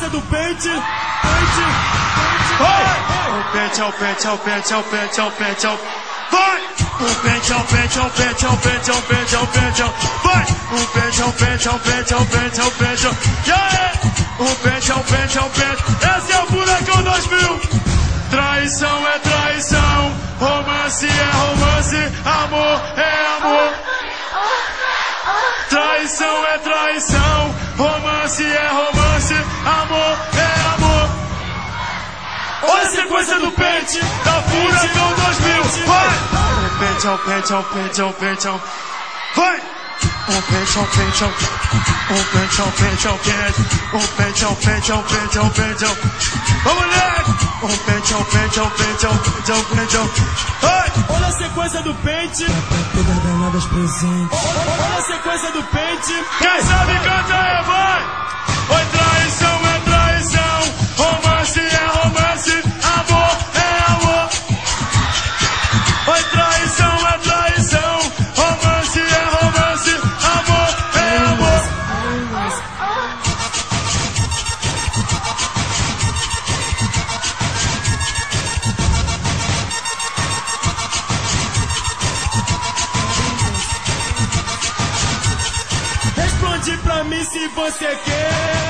sequência do pente. Vai! O pente, ao pente, ao pente, ao pente, ao pente, ao... Vai! O pente, ao pente, ao pente, ao pente, ao pente, ao pente, ao... Vai! O pente, ao pente, ao pente, ao pente, ao pente, ao... E aí? O pente, ao pente, ao pente. Esse é o Furacão 2000. Traição é traição, romance é romance, amor é amor. Traição é traição, romance é romance, amor é amor. Olha a sequência do pente, da Furacão 2000. Vai! O pente, ao pente, ao pente, ao pente, ao... Vai! O pente, ao pente, ao... O pente, ao pente, ao pente. O pente, ao pente, ao pente, ao pente, ao... Vamos, moleque! O pente, ao pente, ao pente, ao pente, ao pente, ao... Vai! Olha a sequência do pente. Olha a sequência do pente. Quem sabe canta aí, vai! Oi, traição é traição, romance é romance, amor é amor. Oi, traição é traição, romance é romance, amor é amor. Responde pra mim se você quer.